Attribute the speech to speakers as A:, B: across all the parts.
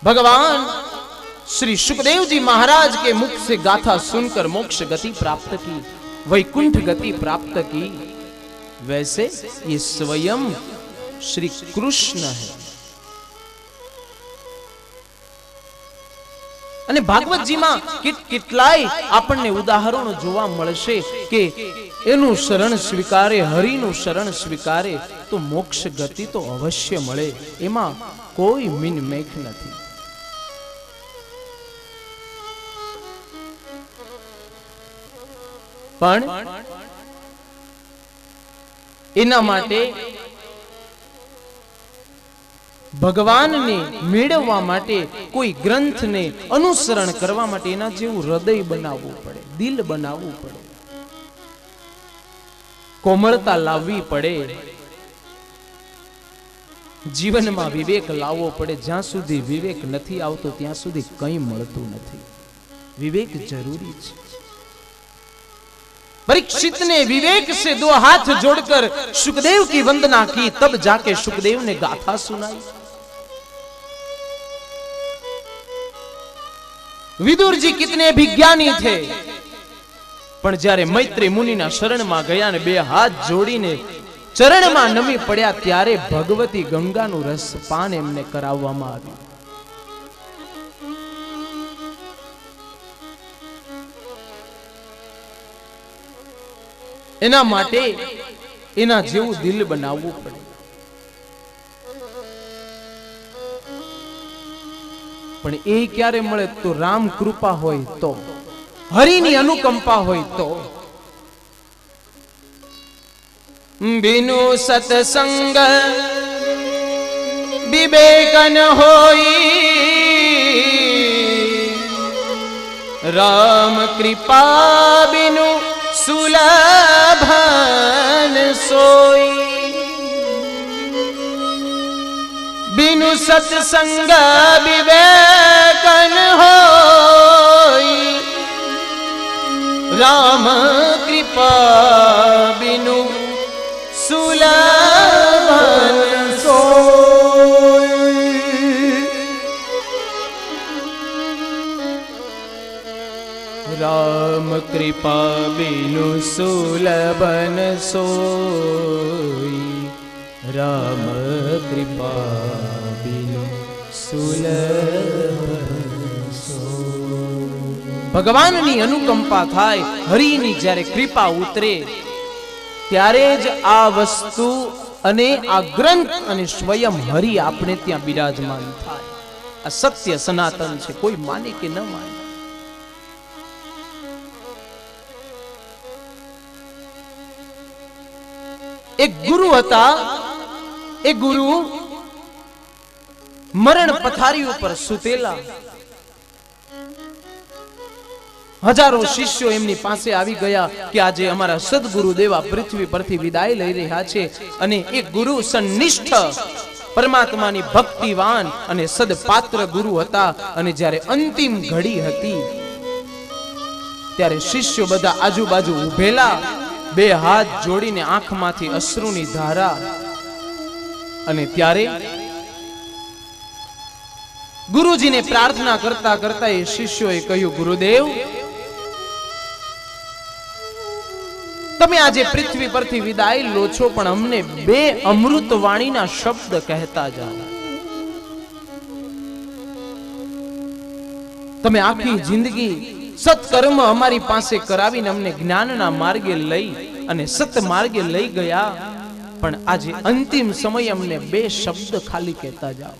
A: भगवान श्री सुखदेव जी महाराज के मुख से गाथा सुनकर मोक्ष गति प्राप्त की, वैकुंठ गति प्राप्त की, वैसे ये स्वयं श्री कृष्ण है। અને ભાગવતજીમાં કેટલાય આપણને ઉદાહરણો જોવા મળશે કે એનું શરણ સ્વીકારે, હરિનું શરણ સ્વીકારે તો મોક્ષ ગતિ તો અવશ્ય મળે, એમાં કોઈ મિનમેખ નથી। પણ એના માટે ભગવાનને મેળવવા માટે કોઈ ગ્રંથને અનુસરણ કરવા માટે એના જેવું હૃદય બનાવવું પડે, દિલ બનાવવું પડે, કોમળતા લાવવી પડે, જીવનમાં વિવેક લાવવો પડે। જ્યાં સુધી વિવેક નથી આવતો ત્યાં સુધી કંઈ મળતું નથી। વિવેક જરૂરી છે। परीक्षित ने विवेक से दो हाथ जोड़कर सुखदेव की वंदना की, तब जाके सुखदेव ने गाथा सुनाई। विदुर जी कितने विज्ञानी थे, पण જ્યારે મૈત્રી મુનિના શરણમાં ગયા ને બે હાથ જોડીને ચરણમાં નમી પડ્યા ત્યારે ભગવતી ગંગાનું રસપાન એમને કરાવવામાં આવ્યું। એના માટે એના જેવું દિલ બનાવવું પડે। પણ એ ક્યારે મળે? તો રામ કૃપા હોય તો, હરિની અનુકંપા હોય તો। बिनु सत्संग विवेकन होई, राम कृपा बिनु सुलभन सोई। बिनु सत्संग विवेकन होई, राम कृपा बिनु सुलभन सोई। राम कृपा बिनु सुलभन सोई, राम कृपा बिनु सुलभन सोई। भगवाननी अनुकंपा थाय, हरिनी જ્યારે કૃપા ઉતરે ત્યારે જ આ વસ્તુ અને આ ગ્રંથ અને સ્વયં હરિ આપણે ત્યાં બિરાજમાન થાય। આ સત્ય સનાતન છે, કોઈ માને કે ન માને। એક ગુરુ હતા, એ ગુરુ મરણ પથારી ઉપર સૂતેલા। हजारों शिष्यों एमनी पासे आवी गया कि आजे अमारा सद्गुरुदेव पृथ्वी परथी विदाय लई रह्या छे अने एक गुरु सन्निष्ठ परमात्मानी भक्तिवान अने सदपात्र गुरु हता। अने ज्यारे अंतिम घड़ी हती त्यारे शिष्यो बधा आजुबाजु उभेला, बे हाथ जोड़ीने आंखमांथी अश्रुनी धारा। अने त्यारे गुरुजी ने प्रार्थना करता करता ए शिष्योए कह्युं, गुरुदेव તમે આજે પૃથ્વી પરથી વિદાય લો છો, પણ અમને બે અમૃતવાણીના શબ્દ કહેતા જાઓ। તમે આખી જિંદગી સત્કર્મ અમારી પાસે કરાવીને અમને જ્ઞાનના માર્ગે લઈ અને સત માર્ગે લઈ ગયા, પણ આજે અંતિમ સમય અમને બે શબ્દ ખાલી કહેતા જાઓ।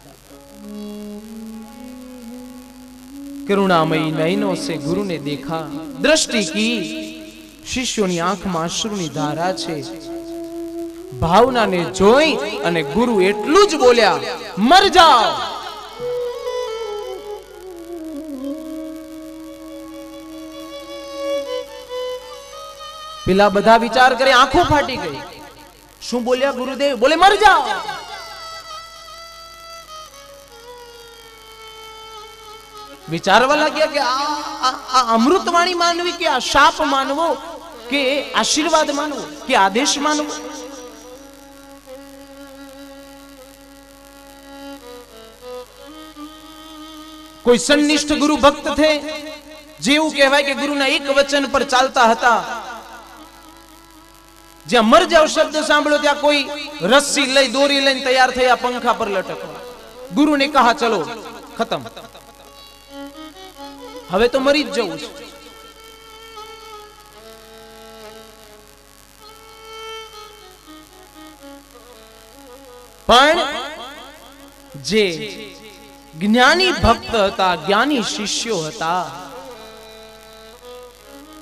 A: करुणामयी नयनों से गुरु ने देखा, दृष्टि की, शिष्यों की आंख में अश्रुनी धारा छे। भावना ने जोई अने गुरु एटलू ज बोल्या, मर जाओ। पेला बधा विचार करे, आंखों फाटी गई। शू बोल्या गुरुदेव? बोले मर जाओ। विचारवा लग्या कि आ अमृतवाणी मानवी कि आ शाप मानवो कि आशीर्वाद मानवो कि आदेश मानवो। કોઈ સન્નિષ્ઠ ગુરુ ભક્ત थे, જેવું કહેવાય કે ગુરુના એક વચન પર ચાલતા હતા. જ્યાં મર જાવ શબ્દ સાંભળો ત્યાં કોઈ રસ્સી લઈ દોરી લઈને તૈયાર થયા પંખા પર લટકવા. ગુરુને કહા ચલો ખતમ, હવે તો મરી જ જવું છે. પણ જે જ્ઞાની ભક્ત હતા, જ્ઞાની શિષ્યો હતા,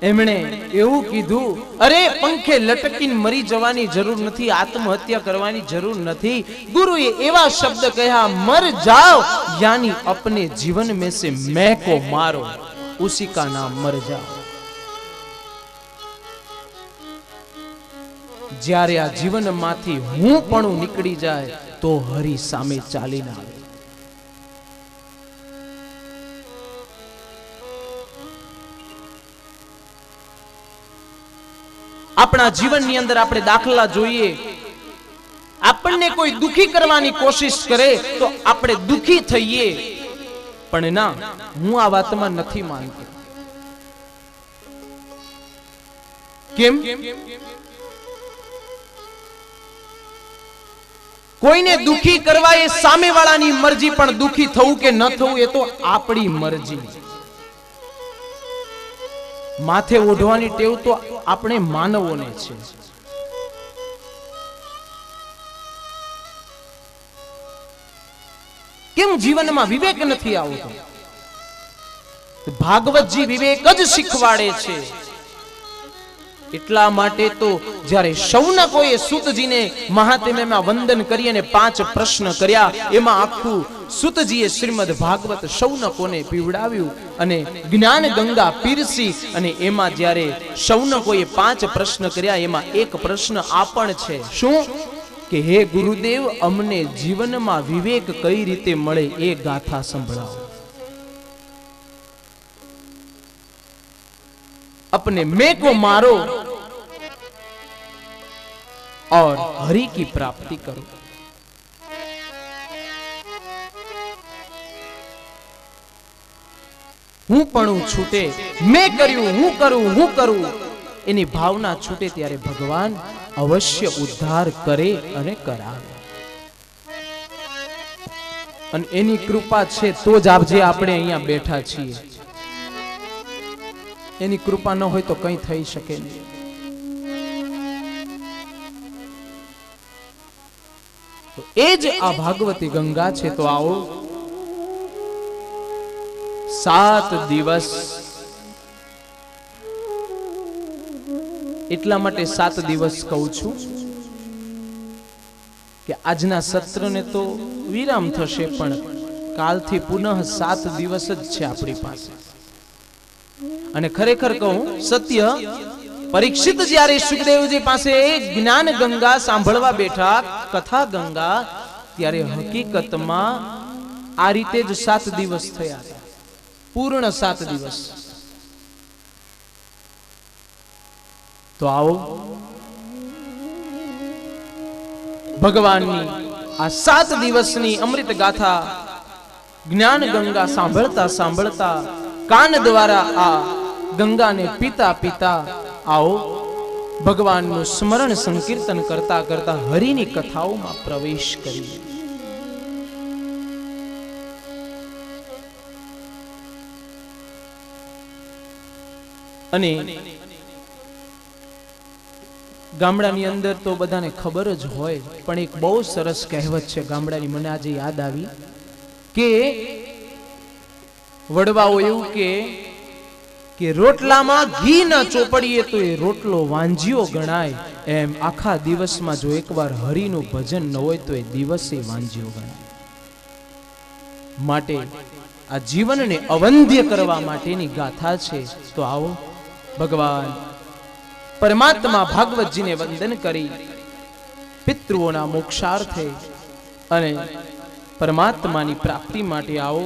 A: એમણે એવું કીધું, અરે પંખે લટકીને મરી જવાની જરૂર નથી, આત્મહત્યા કરવાની જરૂર નથી. ગુરુએ એવા શબ્દ કહ્યા, મર જાઓ यानी अपने जीवन में से मैं को मारो, उसी का नाम मर जाओ. જ્યારે આ જીવનમાંથી હું પણ નીકળી જાય તો હરિ સામે ચાલીને આવે. આપણા જીવનની અંદર આપણે દાખલા જોઈએ, આપણને કોઈ દુખી કરવાની કોશિશ કરે તો આપણે દુખી થઈએ, પણ ના, હું આ વાતમાં નથી માનતો. કેમ? કોઈને દુખી કરવા એ સામેવાળાની મરજી, પણ દુખી થવું કે ન થવું એ તો આપણી મરજી. માથે ઓઢવાની ટેવ તો આપણે માનવોને છે. કેમ જીવનમાં વિવેક નથી આવતો? ભાગવતજી વિવેક જ શીખવાડે છે. એટલા માટે તો જ્યારે શૌનકોએ સૂતજીને મહાત્મ્યમાં વંદન કરી અને 5 પ્રશ્ન કર્યા, એમાં આખું સૂતજીએ શ્રીમદ ભાગવત શૌનકોને પીવડાવ્યું અને જ્ઞાન ગંગા પીરસી. અને એમાં જ્યારે શૌનકોએ 5 પ્રશ્ન કર્યા, એમાં એક પ્રશ્ન આ પણ છે, શું? કે હે ગુરુદેવ, અમને જીવનમાં વિવેક કઈ રીતે મળે એ ગાથા સંભળાવો. अपने मैं को मारो और हरि की प्राप्ति करो. હું પણ છૂટે, મેં કર્યું, હું કરું એની ભાવના છૂટે ત્યારે ભગવાન અવશ્ય ઉદ્ધાર કરે અને કરાવે. અને એની કૃપા છે તો જ આપજે આપણે અહીંયા બેઠા છીએ. એની કૃપા ન હોય તો કંઈ થઈ શકે નહીં. તો એ જ આ ભાગવતી ગંગા છે. તો આવો 7 દિવસ, એટલા માટે 7 દિવસ કહું છું કે આજના સત્રને તો વિરામ થશે, પણ કાલથી પુનઃ 7 દિવસ જ છે આપણી પાસે. અને ખરેખર કહું સત્ય, પરીક્ષિત જ્યારે સુખદેવજી પાસે જ્ઞાન ગંગા સાંભળવા બેઠા, કથા ગંગા, ત્યારે હકીકતમાં આ રીતે જ 7 દિવસ થયા હતા, પૂર્ણ 7 દિવસ. તો આવો ભગવાનની આ 7 દિવસની અમૃત ગાથા જ્ઞાન ગંગા સાંભળતા સાંભળતા, કાન દ્વારા આ ગંગાને પીતા પીતા, આવો ભગવાનનું સ્મરણ સંકીર્તન કરતા કરતા હરિની કથાઓમાં પ્રવેશ કરીએ. અને ગામડાની અંદર તો બધાને ખબર જ હોય, પણ એક બહુ સરસ કહેવત છે ગામડાની, મને આજે યાદ આવી કે વડવાઓ એવું કે રોટલામાં ઘી ન ચોપડીએ તો એ રોટલો વાંજ્યો ગણાય. એમ આખા દિવસમાં જો એકવાર હરિનું ભજન ન હોય તો એ દિવસે વાંજ્યો ગણાય. માટે આ જીવનને અવંધ્ય કરવા માટેની ગાથા છે. તો આવો ભગવાન પરમાત્મા ભાગવતજીને વંદન કરી પિતૃઓના મોક્ષાર્થે અને પરમાત્માની પ્રાપ્તિ માટે આવો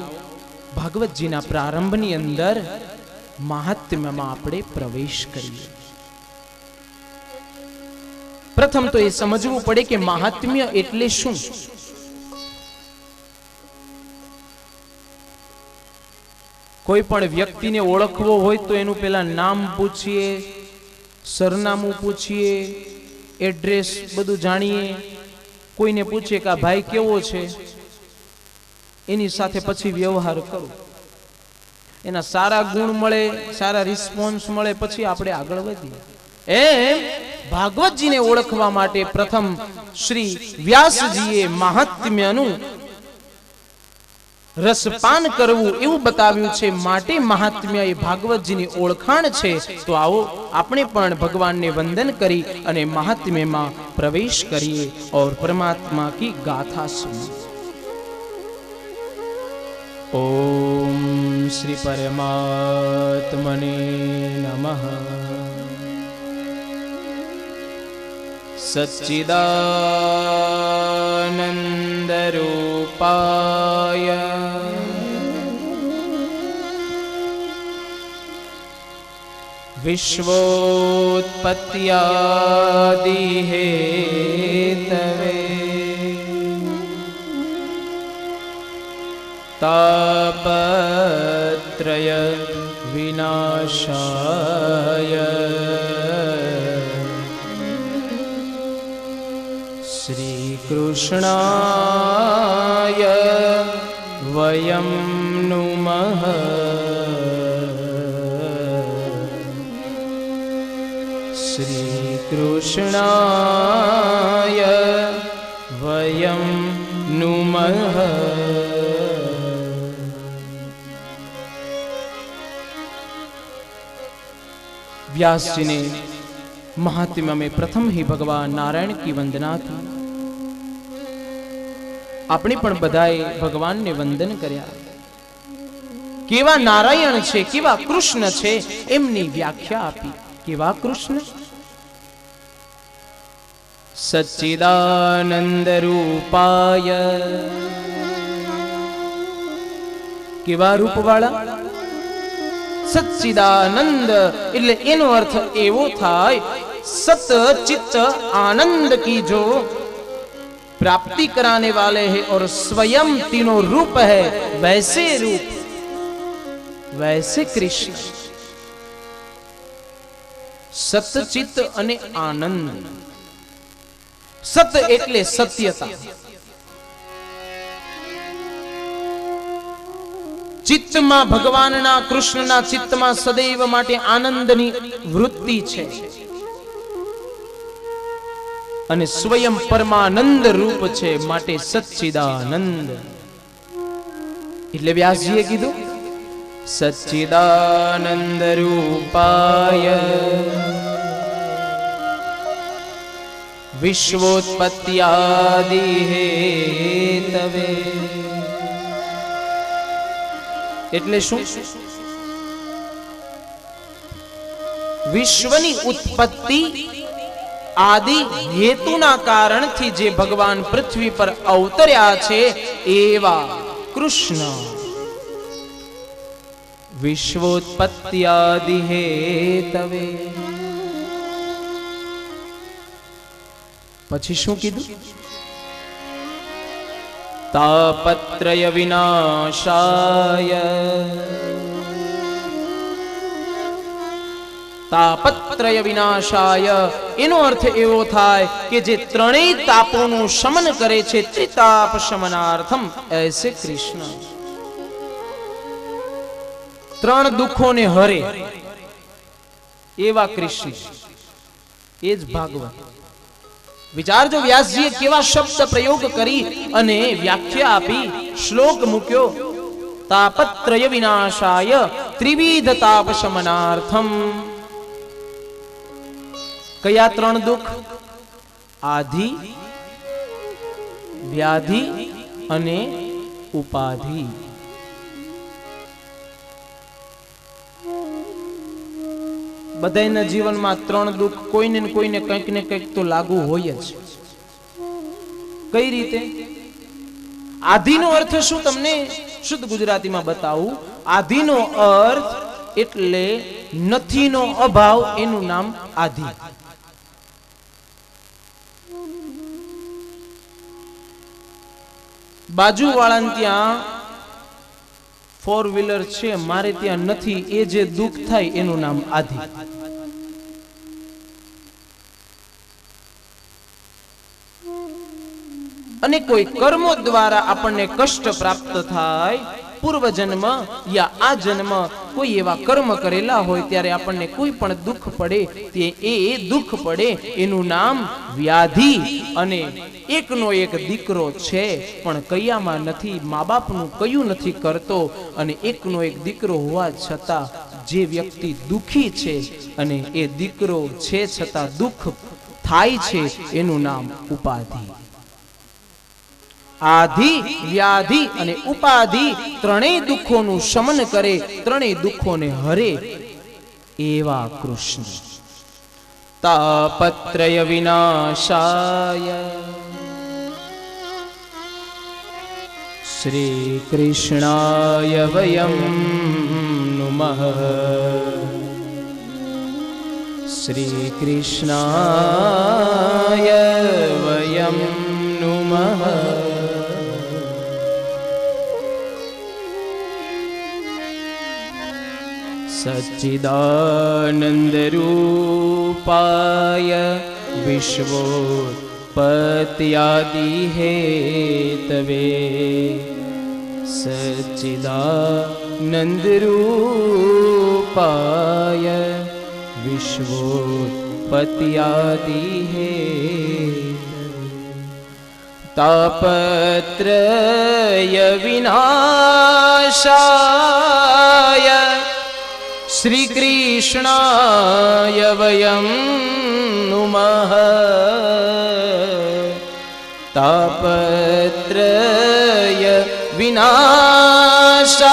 A: ભાગવતજીના પ્રારંભની અંદર મહાત્મ્યમાં આપણે પ્રવેશ કરીએ. પ્રથમ તો એ સમજવું પડે કે મહાત્મ્ય એટલે શું. કોઈ પણ વ્યક્તિને ઓળખવો હોય તો એનું પેલા નામ પૂછીએ, સરનામું પૂછીએ, એડ્રેસ બધું જાણીએ. કોઈને પૂછીએ કે આ ભાઈ કેવો છે, એની સાથે પછી વ્યવહાર કરો. એના સારા ગુણ મળે, સારા રિસ્પોન્સ મળે, પછી આપણે આગળ વધીએ. એમ ભાગવતજીને ઓળખવા માટે પ્રથમ શ્રી વ્યાસજીએ મહાત્મ્યનું રસપાન કરવું એવું બતાવ્યું છે. માટે મહાત્મ્ય એ ભાગવતજીની ઓળખાણ છે. તો આવો આપણે પણ ભગવાનને વંદન કરી અને મહાત્મ્યમાં પ્રવેશ કરીએ और परमात्मा की गाथा सुनिए. ओम श्री परमात्मने नमः. सच्चिदानंद रूपाय विश्वोत्पत्त्यादि हेतवे तापत्रय विनाशाय श्री कृष्णाय वयं नुमः. श्री कृष्णाय वयं नुमः. व्यास जी ने महात्म्य में प्रथम ही भगवान नारायण की वंदना थी. આપણે પણ બધાએ ભગવાનને વંદન કર્યા. કેવા નારાયણ છે, કેવા કૃષ્ણ છે એમની વ્યાખ્યા આપી. કેવા કૃષ્ણ? સચ્ચિદાનંદ રૂપાય. કેવા રૂપવાળા? સચ્ચિદાનંદ એટલે એનો અર્થ એવો થાય सत चित्त आनंद की जो प्राप्ति कराने वाले हैं और स्वयं तीनों रूप है, वैसे रूप, वैसे कृष्ण. सत चित्त अने आनंद. सत एटले सत्यता, चित्तमा भगवानना कृष्णना चित्तमा सदैव माटे आनंदनी वृत्ति छे અને સ્વયં પરમાનંદ રૂપ છે, માટે સચ્ચિદાનંદ. એટલે વ્યાસજીએ કીધું સચ્ચિદાનંદ રૂપાય વિશ્વોત્પત્ત્યાદિ હેતવે. એટલે શું? વિશ્વની ઉત્પત્તિ आदि हेतुना कारण थी जे भगवान पृथ्वी पर अवतर्या छे एवा कृष्ण. विश्वोत्पत्त्यादि हेतवे. પછી શું કીધું? તાપત્રય વિનાશાય. તાપત્રય વિનાશાય એનો અર્થ એવો થાય કે જે ત્રણેય તાપોનું શમન કરે છે, ત્રિતાપ શમનાર્થમ એસે કૃષ્ણ. ત્રણ દુઃખોને હરે એવા કૃષ્ણ. એ જ ભાગવત. વિચારજો વ્યાસજીએ કેવા શબ્દ પ્રયોગ કરી અને વ્યાખ્યા આપી, શ્લોક મૂક્યો. તાપત્રય વિનાશાય ત્રિવિધ તાપ શમનાર્થમ. કયા ત્રણ દુઃખ? આધિ, વ્યાધિ અને ઉપાધિ. બધાના જીવનમાં ત્રણ દુઃખ કોઈને ને કોઈને કંઈક ને કંઈક તો લાગુ હોય જ. કઈ રીતે? આધિનો અર્થ શું તમને શુદ્ધ ગુજરાતીમાં બતાવું? આધિનો અર્થ એટલે નથીનો અભાવ, એનું નામ આધિ. બાજુવાળાને ત્યાં 4 વ્હીલર છે મારે ત્યાં નથી, એ જે દુઃખ થાય એનું નામ આધિ. અને કોઈ કર્મો દ્વારા આપણને કષ્ટ પ્રાપ્ત થાય, પૂર્વજન્મ યા આ જન્મ કોઈ એવા કર્મ કરેલા હોય ત્યારે આપણને કોઈ પણ દુઃખ પડે, તે એ દુઃખ પડે એનું નામ વ્યાધિ. અને એકનો એક દીકરો છે પણ કયામાં નથી, મા બાપનું કયું નથી કરતો, અને એકનો એક દીકરો હોવા છતાં જે વ્યક્તિ દુખી છે અને એ દીકરો છે છતાં દુઃખ થાય છે, એનું નામ ઉપાધિ. આધિ, વ્યાધિ અને ઉપાધિ ત્રણેય દુઃખોનું શમન કરે, ત્રણેય દુઃખોને હરે એવા કૃષ્ણ. તાપત્રય વિનાશાય શ્રી કૃષ્ણાય વયમ નુમઃ. શ્રી કૃષ્ણાય વયમ નુમઃ. સચ્ચિદાનંદ રૂપાય વિશ્વોત્પત્યાદિ હેતવે. સચ્ચિદાનંદ રૂપાય વિશ્વોત્પત્યાદિ હેતવે. તાપત્રય વિનાશાય શ્રી કૃષ્ણાય વયમ નુમઃ. તાપત્રય વિનાશાય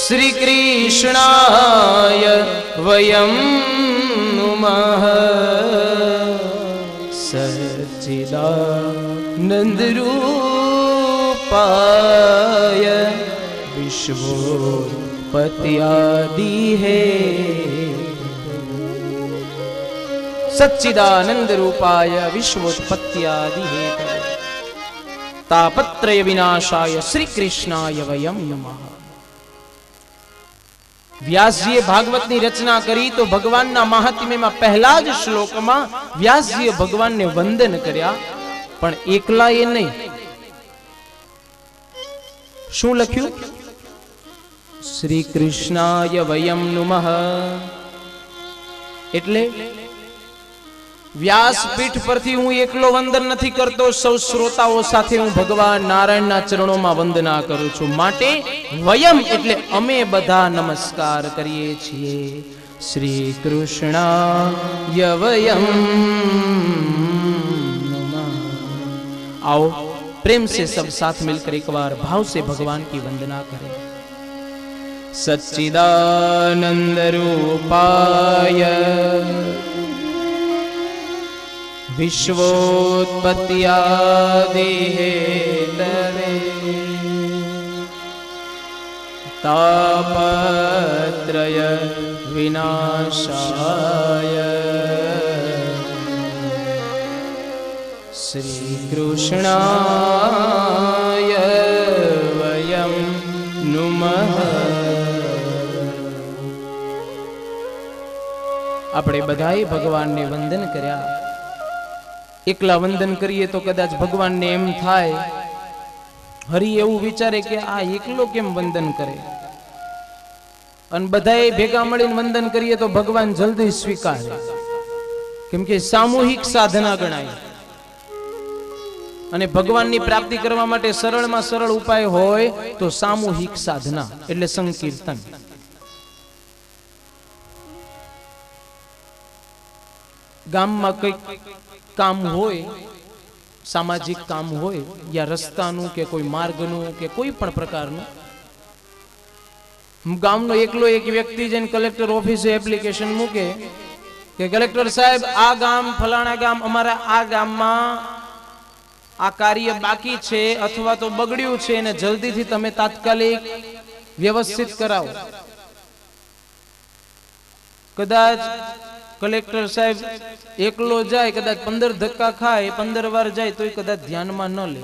A: શ્રી કૃષ્ણાય વયમ નુમઃ. સચ્ચિદાનંદ રૂપાય વિશ્વોત્પત્યાદિ હેતવે. સચ્ચિદાનંદ રૂપાય વિશ્વોત્પત્યાદિ હેતવે. તાપત્રય વિનાશાય શ્રી કૃષ્ણાય વયમ નમઃ. વ્યાસજીએ ભાગવતની રચના કરી તો ભગવાનના મહાત્મ્યમાં પહેલા જ શ્લોકમાં વ્યાસજીએ ભગવાનને વંદન કર્યા, પણ એકલા એ નહીં. શું લખ્યું? શ્રી કૃષ્ણાય વયમ નુમઃ. એટલે વ્યાસપીઠ પરથી હું એકલો વંદન નથી કરતો, સૌ શ્રોતાઓ સાથે હું ભગવાન નારાયણના ચરણોમાં વંદના કરું છું. માટે વયમ એટલે અમે બધા નમસ્કાર કરીએ છીએ. શ્રી કૃષ્ણાય વયમ નમઃ. आओ प्रेम से सब साथ मिलकर एक बार भाव से भगवान की वंदना करें. सच्चिदानंद रूपाय विश्वोत्पत्यादि हेतवे. तापत्रय विनाशाय श्री कृष्णाय वयम नुमः. આપણે બધાએ ભગવાનને વંદન કર્યા. એકલા વંદન કરીએ તો કદાચ ભગવાનને એમ થાય, હરિ એવું વિચારે કે આ એકલો કેમ વંદન કરે, અને બધાએ ભેગા મળીને વંદન કરીએ તો ભગવાન જલ્દી સ્વીકારે, કેમ કે સામૂહિક સાધના ગણાય. અને ભગવાનની પ્રાપ્તિ કરવા માટે સરળમાં સરળ ઉપાય હોય તો સામૂહિક સાધના એટલે સંકીર્તન. ગામમાં કંઈક કામ હોય, સામાજિક કામ હોય, યા રસ્તાનું કે કોઈ માર્ગનું કે કોઈ પણ પ્રકારનું, ગામનો એકલો એક વ્યક્તિ જઈને કલેક્ટર ઓફિસે એપ્લિકેશન મૂકે કે કલેક્ટર સાહેબ આ ગામ ફલાણા ગામ અમારા આ ગામમાં આ કાર્ય બાકી છે અથવા તો બગડ્યું છે અને જલ્દીથી તમે તાત્કાલિક વ્યવસ્થિત કરાવો. કદાચ કલેક્ટર સાહેબ એકલો જાય, કદાચ 15 ધક્કા ખાય, 15 વાર જાય તોય કદાચ ધ્યાનમાં ન લે.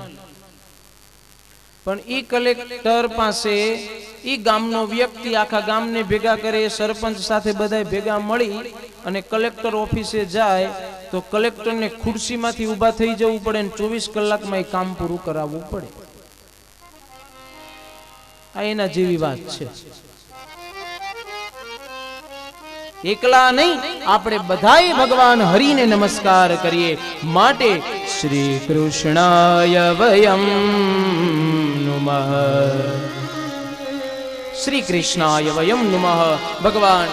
A: પણ ઈ કલેક્ટર પાસે ઈ ગામનો વ્યક્તિ આખા ગામને ભેગા કરે, સરપંચ સાથે બધાય ભેગા મળી અને કલેક્ટર ઓફિસે જાય તો કલેક્ટરને ખુરશીમાંથી ઊભા થઈ જવું પડે અને 24 કલાકમાં એ કામ પૂરું કરાવવું પડે. આ એના જેવી વાત છે. એકલા નહીં, આપણે બધાય ભગવાન હરિને નમસ્કાર કરીએ. માટે શ્રી કૃષ્ણાય વયમ નમઃ, શ્રી કૃષ્ણાય વયમ નમઃ. ભગવાન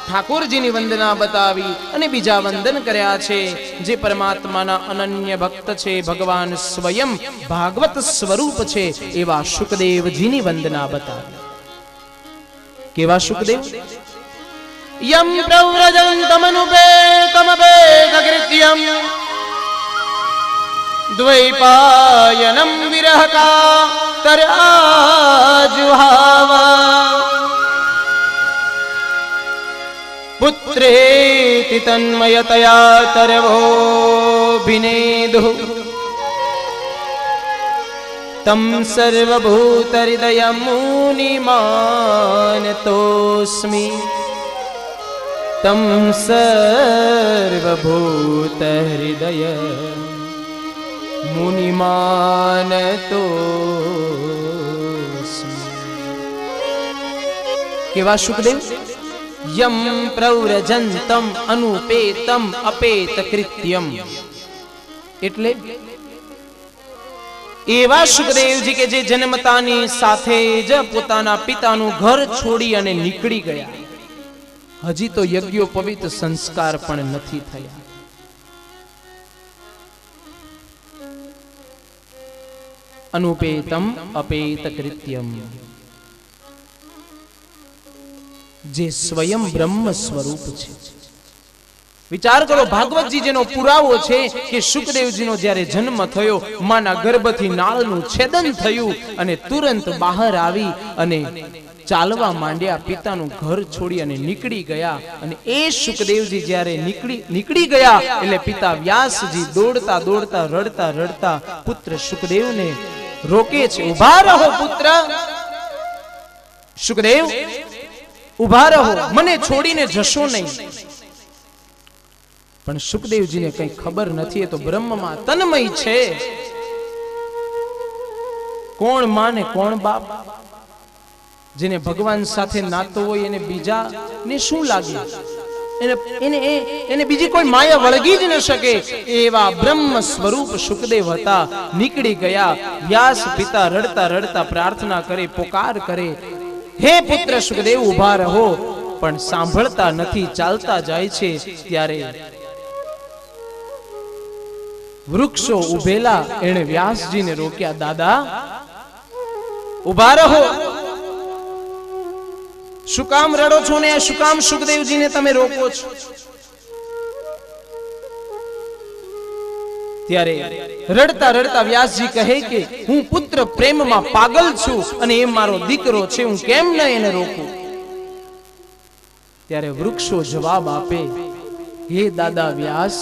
A: ઠાકોરજીની વંદના બતાવી અને બીજા વંદન કર્યા છે. જે પરમાત્માના અનન્ય ભક્ત છે, ભગવાન સ્વયં ભાગવત સ્વરૂપ છે, એવા શુકદેવજીની વંદના બતાવી. કેવા શુકદેવ? યમ પ્રવ્રજन्तમનુપેતમપેતકૃત્યમ દ્વૈપાયનમ વિરહકા તરાજુહાવા પુત્રેતિ તન્મયતયા તરવોభిનેદુઃ તમ સર્વભૂતહૃદયં મુનિમાનતોસ્મિ તમ સર્વભૂતહૃદય મુનિમાનતોસ્મિ. કેવા શુકદેવ? યમ પ્રવ્રજંતમ અનુપેતમ અપેતકૃત્યમ, એટલે એવા શુકદેવજી કે જે જન્મતાની સાથે જ પોતાના પિતાનું ઘર છોડી અને નીકળી ગયા. હજી તો યજ્ઞોપવિત સંસ્કાર પણ નથી થયા. અનુપેતમ અપેતકૃત્યમ, જે સ્વયં બ્રહ્મ સ્વરૂપ છે. વિચાર કરો, ભાગવતજી જેનો પુરાવો છે કે શુકદેવજીનો જ્યારે જન્મ થયો, માના ગર્ભથી નાળનું છેદન થયું અને તુરંત બહાર આવી અને ચાલવા માંડ્યા, પિતાનું ઘર છોડી અને નીકળી ગયા. અને એ શુકદેવજી જ્યારે નીકળી ગયા એટલે પિતા વ્યાસજી દોડતા દોડતા રડતા રડતા પુત્ર શુકદેવને રોકે છે. ઉભા રહો પુત્ર શુકદેવ, ઉભા રહો, મને છોડીને જશો નહીં. પણ શુકદેવજીને કઈ ખબર નથી, એ તો બ્રહ્મમાં તન્મય છે. કોણ માં ને કોણ બાપ? જેને ભગવાન સાથે નાતો હોય એને બીજા ને શું લાગે? એને બીજી કોઈ માયા વળગી જ ન શકે. એવા બ્રહ્મ સ્વરૂપ શુકદેવ હતા. નીકળી ગયા. વ્યાસ પિતા રડતા રડતા પ્રાર્થના કરે, પોકાર કરે, હે પુત્ર શુકદેવ ઉભા રહો, પણ સાંભળતા નથી, ચાલતા જાય છે. ત્યારે વૃક્ષો ઉભેલા, એણે વ્યાસજીને રોક્યા, દાદા ઉભા રહો, શું કામ રડો છો ને શું કામ શુકદેવજીને તમે રોકો છો? ત્યારે રડતા રડતા વ્યાસજી કહે કે હું પુત્ર પ્રેમમાં પાગલ છું અને એ મારો દીકરો છે, હું કેમ ન એને રોકું? ત્યારે વૃક્ષો જવાબ આપે, હે દાદા વ્યાસ,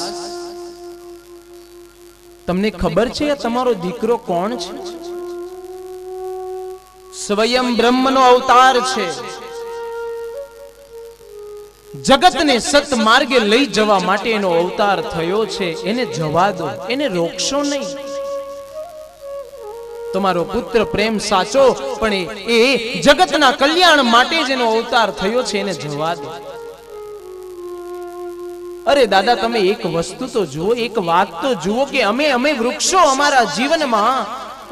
A: તમને ખબર છે તમારો દીકરો કોણ છે? સ્વયં બ્રહ્મનો અવતાર છે. જગતને સત માર્ગે લઈ જવા માટે એનો અવતાર થયો છે. એને જવા દો, એને રોકશો નહીં. તમારો પુત્ર પ્રેમ સાચો, પણ એ જગતના કલ્યાણ માટે જ એનો અવતાર થયો છે, એને જવા દો. અરે દાદા, તમે એક વસ્તુ તો જુઓ, એક વાત તો જુઓ કે અમે વૃક્ષો અમારા જીવનમાં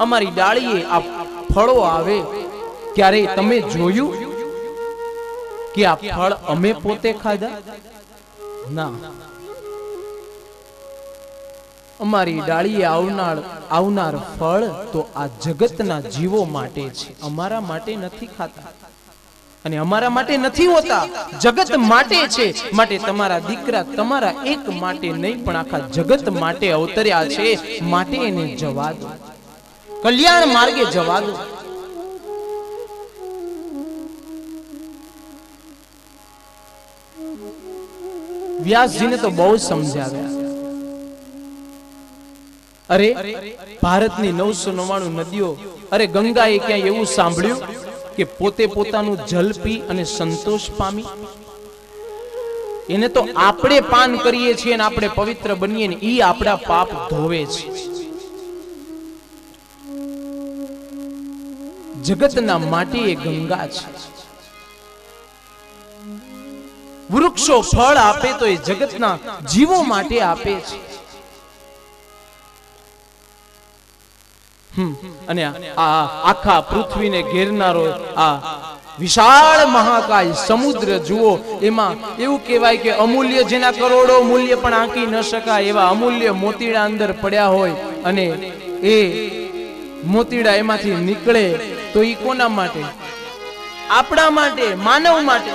A: અમારી ડાળીએ આ ફળો આવે, ક્યારે તમે જોયું કે આ ફળ અમે પોતે ખાધા? ના, અમારી ડાળીએ આવનાર ફળ તો આ જગતના જીવો માટે છે, અમારા માટે નથી ખાતા અને અમારા માટે નથી હોતા, જગત માટે છે. માટે તમારા દીકરા તમારા એક માટે નહીં પણ આખા જગત માટે અવતર્યા છે. માટે એને જવા દો, કલ્યાણ માર્ગે જવા દો. વ્યાસજીને તો બહુ સમજાવ્યા, અરે ભારતની 999 નદીઓ, અરે ગંગાએ ક્યાંય એવું સાંભળ્યું કે પોતે પોતાનું જલ પી અને સંતોષ પામી? એને તો આપણે પાન કરીએ છીએ અને આપણે પવિત્ર બનીએ ને ઈ આપણા પાપ ધોવે છે. જગતના માટી એ ગંગા છે. વૃક્ષો ફળ આપે તો એ જગતના જીવો માટે આપે છે. અને આ આખા પૃથ્વીને ઘેરનારો આ વિશાળ મહાકાય સમુદ્ર જુઓ, એમાં એવું કહેવાય કે અમૂલ્ય, જેના કરોડો મૂલ્ય પણ આંકી ન શકાય એવા અમૂલ્ય મોતીડા અંદર પડ્યા હોય, અને એ મોતીડા એમાંથી નીકળે તો ઈ કોના માટે? આપણા માટે, માનવ માટે.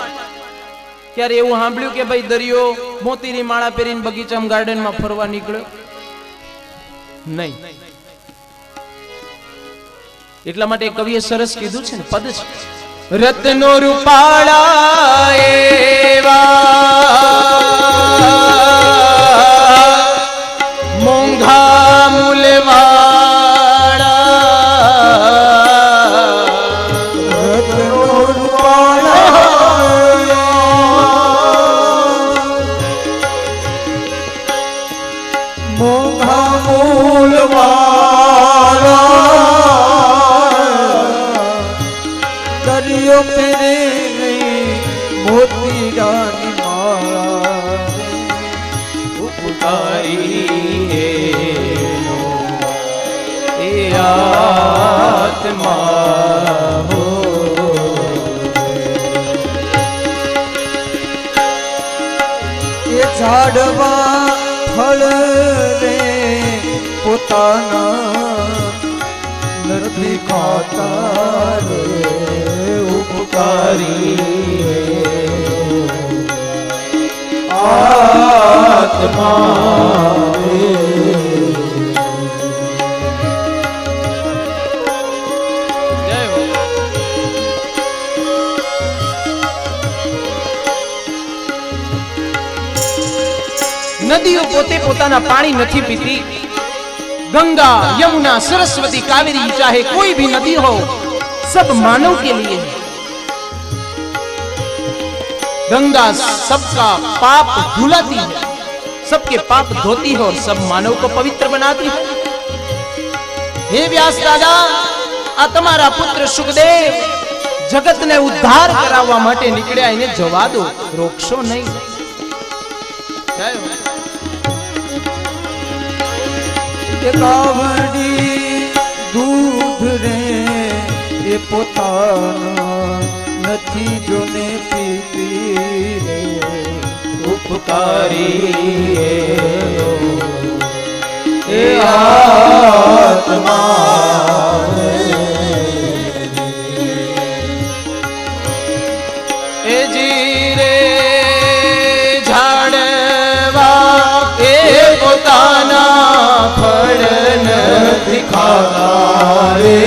A: ક્યારે એવું સાંભળ્યું કે ભાઈ દરિયો મોતીની માળા પહેરીને બગીચામાં, ગાર્ડનમાં ફરવા નીકળ્યો? નહીં. એટલા માટે કવિએ સરસ કીધું છે ને, પદ છે, રત્નો રૂપાળા એવા મોંઘા મૂલવાળા, રત્નો રૂપાળા મોંઘા મૂલવાળા, દરિયો પેરે મોતીડાની માળા, ઉપકારી એ આત્મા હો. એ ઝાડવા ફળ રે પોતાના નથી ખાતા રે, ઉપકારી આત્મા રે. નદીઓ પોતે પોતાના પાણી નથી પીતી. गंगा, यमुना, सरस्वती, कावेरी, चाहे कोई भी नदी हो, सब मानव के लिए है. गंगा सबका पाप धुलाती है, सबके पाप धोती है और सब मानव को पवित्र बनाती है. हे व्यास दादा, आ तुम्हारा पुत्र सुखदेव जगत ने उद्धार कराववा माटे निकळ्या, એને જવા દો, રોકશો નહીં. કાવડી દૂધ રે એ પોતાના નથી જોને પીતી રે, ઉપકારી એ આત્મા એ જી રે ઝાડવા એ પોતાના ફળ નથી ખાતા રે,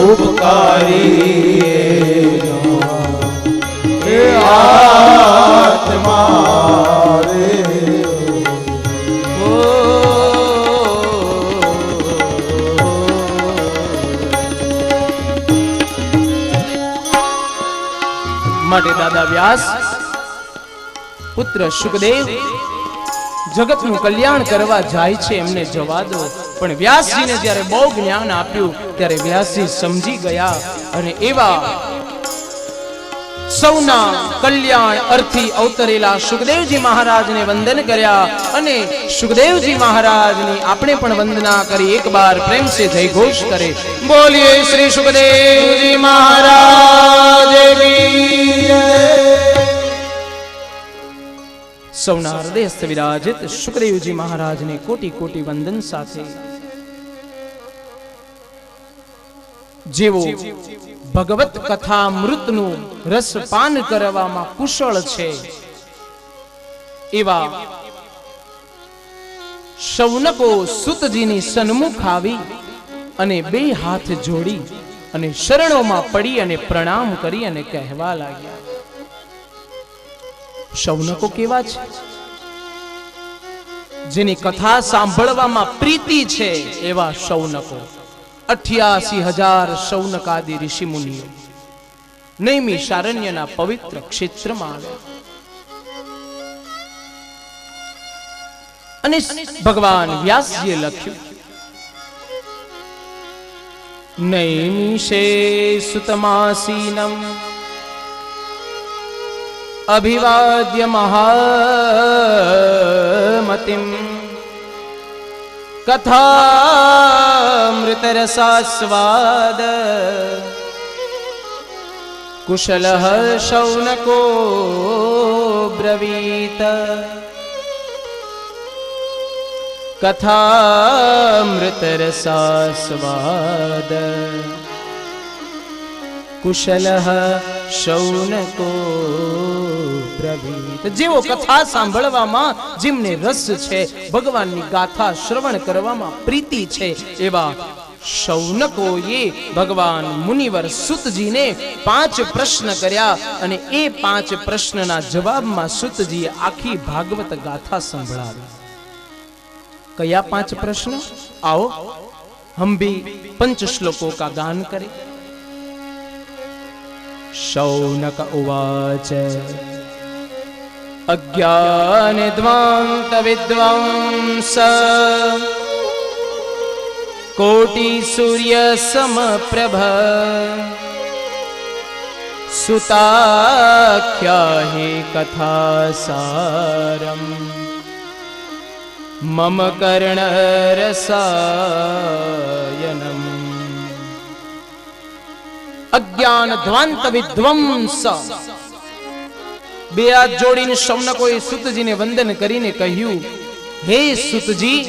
A: ઉપકારી એ આત્મા રે. માટે દાદા વ્યાસ પુત્ર સુખદેવ જગતનું કલ્યાણ કરવા જાય છે, એમને જવા દો. પણ વ્યાસજીને જ્યારે બહુ જ્ઞાન આપ્યું ત્યારે વ્યાસજી સમજી ગયા અને એવા સૌના કલ્યાણ અર્થી અવતરેલા સુખદેવજી મહારાજને વંદન કર્યા. અને સુખદેવજી મહારાજની આપણે પણ વંદના કરી. એક બાર પ્રેમ સે જય ઘોષ કરે, બોલીએ શ્રી સુખદેવજી મહારાજ કી જય. સૌના હૃદયસ્થ વિરાજિત સુખદેવજી મહારાજને કોટી કોટી વંદન સાથે. જેવો ભગવત કથા મૃતનું રસપાન કરવામાં કુશળ છે, એવા શૌનકો સુતજીની સન્મુખ આવી અને બે હાથ જોડી અને શરણોમાં પડી અને પ્રણામ કરી અને કહેવા લાગ્યા. શૌનકો કેવા છે? જેની કથા સાંભળવામાં પ્રીતિ છે એવા શૌનકો 88,000 શૌનકાદી ઋષિ મુનિઓ નૈમિષારણ્યના પવિત્ર ક્ષેત્રમાં આવ્યા અને ભગવાન વ્યાસજીએ લખ્યું, નૈમિષે સુતમાસીનમ અભિવાદ્ય મહામતિમ કથામૃતરસાસ્વાદ કુશલઃ શૌनको બ્રવીત કથામૃતરસાસ્વાદ કુશલઃ શૌनको બ્રવીત. જેવો કથા સાંભળવામાં જેમને રસ છે, ભગવાનની ગાથા શ્રવણ કરવામાં પ્રીતિ છે, એવા શૌનકોએ ભગવાન મુનિવર સુતજીને 5 પ્રશ્ન કર્યા અને એ 5 પ્રશ્નના જવાબમાં સુતજીએ આખી ભાગવત ગાથા સંભળાવી. કયા 5 પ્રશ્ન? आओ हम भी 5 श्लोकों का गान करें. शौनक उवाच अज्ञान ध्वांत विद्वांस कोटि सूर्य समप्रभ सुताख्या हि कथा सारम मम कर्ण रसायनम. અજ્ઞાન ધ્વાંત વિધ્વંસ. 2 હાથ જોડીને શૌનકોએ સુતજીને વંદન કરીને કહ્યું, હે સુતજી,